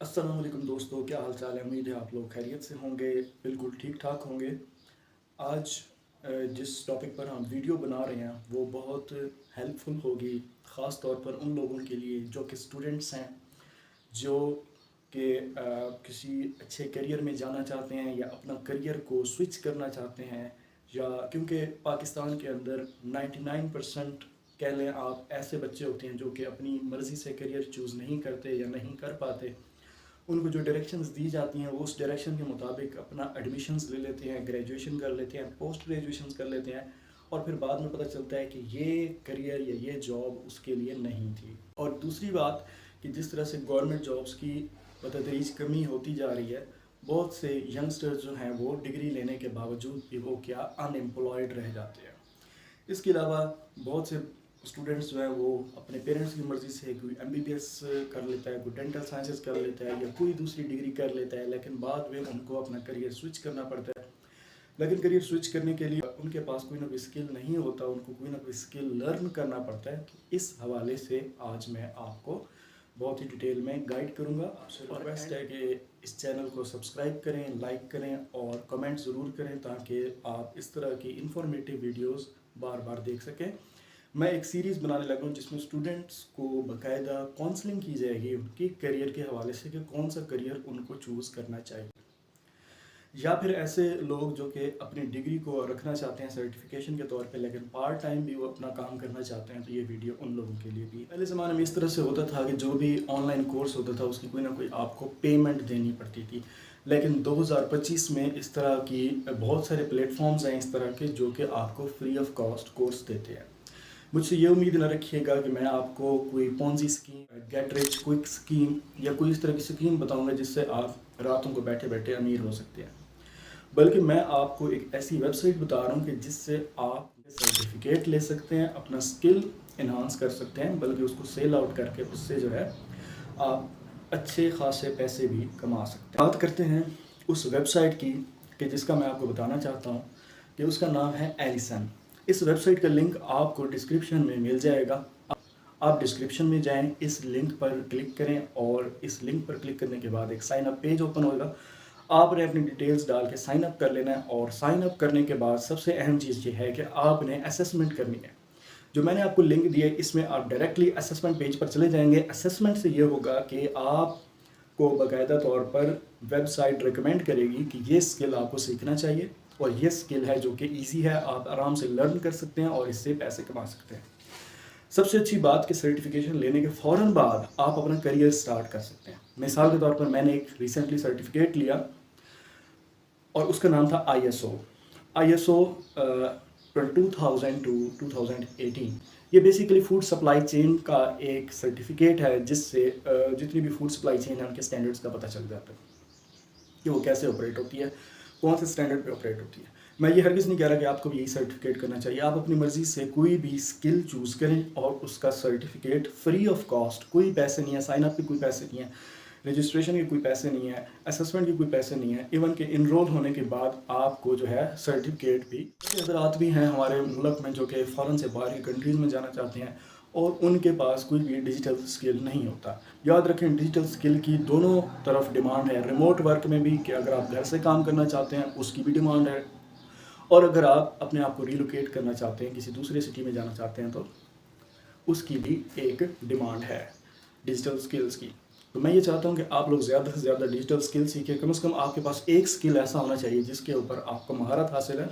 अस्सलाम वालेकुम दोस्तों, क्या हाल चाल है। उम्मीद है आप लोग खैरियत से होंगे, बिल्कुल ठीक ठाक होंगे। आज जिस टॉपिक पर हम वीडियो बना रहे हैं वो बहुत हेल्पफुल होगी, ख़ास तौर पर उन लोगों के लिए जो कि स्टूडेंट्स हैं, जो कि किसी अच्छे करियर में जाना चाहते हैं या अपना करियर को स्विच करना चाहते हैं। या क्योंकि पाकिस्तान के अंदर 99% कह लें आप ऐसे बच्चे होते हैं जो कि अपनी मर्ज़ी से करियर चूज़ नहीं करते या नहीं कर पाते। उनको जो डायरेक्शंस दी जाती हैं वो उस डायरेक्शन के मुताबिक अपना एडमिशन्स ले लेते हैं, ग्रेजुएशन कर लेते हैं, पोस्ट ग्रेजुएशन कर लेते हैं और फिर बाद में पता चलता है कि ये करियर या ये जॉब उसके लिए नहीं थी। और दूसरी बात कि जिस तरह से गवर्नमेंट जॉब्स की बतदरीज कमी होती जा रही है, बहुत से यंगस्टर्स जो हैं वो डिग्री लेने के बावजूद भी वो क्या अनएम्प्लॉयड रह जाते हैं। इसके अलावा बहुत से स्टूडेंट्स जो हैं वो अपने पेरेंट्स की मर्ज़ी से कोई एमबीबीएस कर लेता है, कोई डेंटल साइंसेस कर लेता है या कोई दूसरी डिग्री कर लेता है, लेकिन बाद में उनको अपना करियर स्विच करना पड़ता है। लेकिन करियर स्विच करने के लिए उनके पास कोई ना कोई स्किल नहीं होता, उनको कोई ना कोई स्किल लर्न करना पड़ता है। इस हवाले से आज मैं आपको बहुत ही डिटेल में गाइड करूँगा। आपसे रिक्वेस्ट है कि इस चैनल को सब्सक्राइब करें, लाइक करें और कमेंट ज़रूर करें ताकि आप इस तरह की इंफॉर्मेटिव वीडियोज़ बार बार देख सकें। मैं एक सीरीज़ बनाने लगा हूँ जिसमें स्टूडेंट्स को बाकायदा काउंसलिंग की जाएगी उनके करियर के हवाले से कि कौन सा करियर उनको चूज़ करना चाहिए। या फिर ऐसे लोग जो कि अपनी डिग्री को रखना चाहते हैं सर्टिफिकेशन के तौर पे, लेकिन पार्ट टाइम भी वो अपना काम करना चाहते हैं, तो ये वीडियो उन लोगों के लिए भी। पहले ज़माने में इस तरह से होता था कि जो भी ऑनलाइन कोर्स होता था उसकी कोई ना कोई आपको पेमेंट देनी पड़ती थी, लेकिन 2025 में इस तरह की बहुत सारे प्लेटफॉर्म्स हैं इस तरह के जो कि आपको फ्री ऑफ कॉस्ट कोर्स देते हैं। मुझसे ये उम्मीद न रखिएगा कि मैं आपको कोई Ponzi scheme, get rich quick scheme या कोई इस तरह की स्कीम बताऊंगा जिससे आप रातों को बैठे बैठे अमीर हो सकते हैं, बल्कि मैं आपको एक ऐसी वेबसाइट बता रहा हूँ कि जिससे आप सर्टिफिकेट ले सकते हैं, अपना स्किल इन्हांस कर सकते हैं, बल्कि उसको सेल आउट करके उससे जो है आप अच्छे खासे पैसे भी कमा सकते हैं। बात करते हैं उस वेबसाइट की कि जिसका मैं आपको बताना चाहता हूँ कि उसका नाम है एलिसन। इस वेबसाइट का लिंक आपको डिस्क्रिप्शन में मिल जाएगा। आप डिस्क्रिप्शन में जाएं, इस लिंक पर क्लिक करें और इस लिंक पर क्लिक करने के बाद एक साइन अप पेज ओपन होगा। आपने अपनी डिटेल्स डाल के साइन अप कर लेना है और साइन अप करने के बाद सबसे अहम चीज़ ये है कि आपने असेसमेंट करनी है। जो मैंने आपको लिंक दिया है इसमें आप डायरेक्टली असेसमेंट पेज पर चले जाएंगे। असेसमेंट से ये होगा कि आपको बाकायदा तौर पर वेबसाइट रिकमेंड करेगी कि ये स्किल आपको सीखना चाहिए और ये स्किल है जो कि ईजी है, आप आराम से लर्न कर सकते हैं और इससे पैसे कमा सकते हैं। सबसे अच्छी बात कि सर्टिफिकेशन लेने के फ़ौरन बाद आप अपना करियर स्टार्ट कर सकते हैं। मिसाल के तौर पर मैंने एक रिसेंटली सर्टिफिकेट लिया और उसका नाम था ISO 2000 टू 2018। ये बेसिकली फूड सप्लाई चेन का एक सर्टिफिकेट है जिससे जितनी भी फूड सप्लाई चेन है उनके स्टैंडर्ड्स का पता चल जाता है कि वो कैसे ऑपरेट होती है, कौन से स्टैंडर्ड पे ऑपरेट होती है। मैं ये हरगिज़ नहीं कह रहा कि आपको भी यही सर्टिफिकेट करना चाहिए। आप अपनी मर्ज़ी से कोई भी स्किल चूज़ करें और उसका सर्टिफिकेट फ्री ऑफ कॉस्ट, कोई पैसे नहीं है, साइन अप के कोई पैसे नहीं है, रजिस्ट्रेशन के कोई पैसे नहीं है, असेसमेंट के कोई पैसे नहीं है, इवन के इनरोल होने के बाद आपको जो है सर्टिफिकेट भी। हज़रात भी हैं हमारे मुल्क में जो कि फ़ौरन से बाहर की कंट्रीज़ में जाना चाहते हैं और उनके पास कोई भी डिजिटल स्किल नहीं होता। याद रखें, डिजिटल स्किल की दोनों तरफ डिमांड है। रिमोट वर्क में भी कि अगर आप घर से काम करना चाहते हैं उसकी भी डिमांड है, और अगर आप अपने आप को रिलोकेट करना चाहते हैं, किसी दूसरे सिटी में जाना चाहते हैं, तो उसकी भी एक डिमांड है डिजिटल स्किल्स की। तो मैं ये चाहता हूँ कि आप लोग ज़्यादा से ज़्यादा डिजिटल स्किल सीखें। कम से कम आपके पास एक स्किल ऐसा होना चाहिए जिसके ऊपर आपको महारत हासिल है,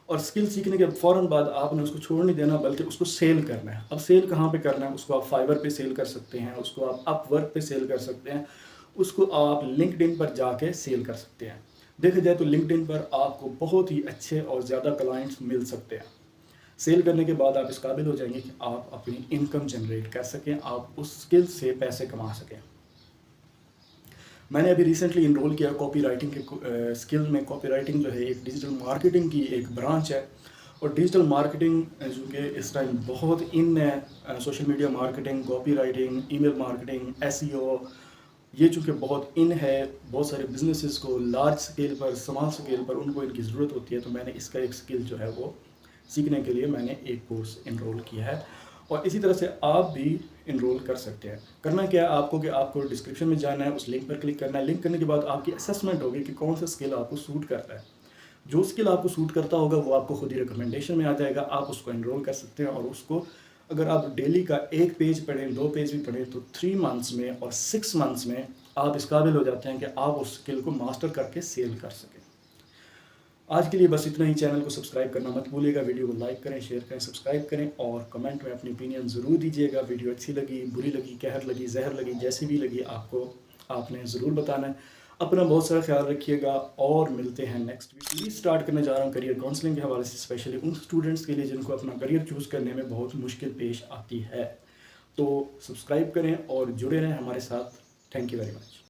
और स्किल सीखने के फ़ौरन बाद आपने उसको छोड़ नहीं देना बल्कि उसको सेल करना है। अब सेल कहाँ पे करना है? उसको आप फाइवर पे सेल कर सकते हैं, उसको आप अपवर्क पे सेल कर सकते हैं, उसको आप लिंक्डइन पर जाके सेल कर सकते हैं। देखा जाए तो लिंक्डइन पर आपको बहुत ही अच्छे और ज़्यादा क्लाइंट्स मिल सकते हैं। सेल करने के बाद आप इस काबिल हो जाएंगे कि आप अपनी इनकम जनरेट कर सकें, आप उस स्किल से पैसे कमा सकें। मैंने अभी रिसेंटली इनरोल किया कॉपी राइटिंग के स्किल में। कॉपी राइटिंग जो है एक डिजिटल मार्केटिंग की एक ब्रांच है, और डिजिटल मार्केटिंग जो कि इस टाइम बहुत इन है। Social media marketing, copy writing, email marketing, SEO, ये चूँकि बहुत इन है, बहुत सारे बिजनेसेस को लार्ज स्केल पर, स्मॉल स्केल पर उनको इनकी ज़रूरत होती है। तो मैंने इसका एक स्किल जो है वो सीखने के लिए मैंने एक कोर्स इनरोल किया है। और इसी तरह से आप भी इनरोल कर सकते हैं। करना क्या है आपको कि आपको डिस्क्रिप्शन में जाना है, उस लिंक पर क्लिक करना है। लिंक करने के बाद आपकी असेसमेंट होगी कि कौन सा स्किल आपको सूट करता है। जो स्किल आपको सूट करता होगा वो आपको खुद ही रिकमेंडेशन में आ जाएगा, आप उसको इनरोल कर सकते हैं। और उसको अगर आप डेली का 1 पेज पढ़ें, 2 पेज भी पढ़ें, तो 3 मंथ्स में और 6 मंथ्स में आप इस काबिल हो जाते हैं कि आप उस स्किल को मास्टर करके सेल कर सकें। आज के लिए बस इतना ही। चैनल को सब्सक्राइब करना मत भूलिएगा। वीडियो को लाइक करें, शेयर करें, सब्सक्राइब करें और कमेंट में अपनी ओपिनियन ज़रूर दीजिएगा। वीडियो अच्छी लगी, बुरी लगी, कहर लगी, जहर लगी, जैसी भी लगी आपको, आपने ज़रूर बताना है। अपना बहुत सारा ख्याल रखिएगा और मिलते हैं नेक्स्ट वीडियो। स्टार्ट करने जा रहा हूँ करियर काउंसलिंग के हवाले से, स्पेशली उन स्टूडेंट्स के लिए जिनको अपना करियर चूज़ करने में बहुत मुश्किल पेश आती है। तो सब्सक्राइब करें और जुड़े रहें हमारे साथ। Thank you very much.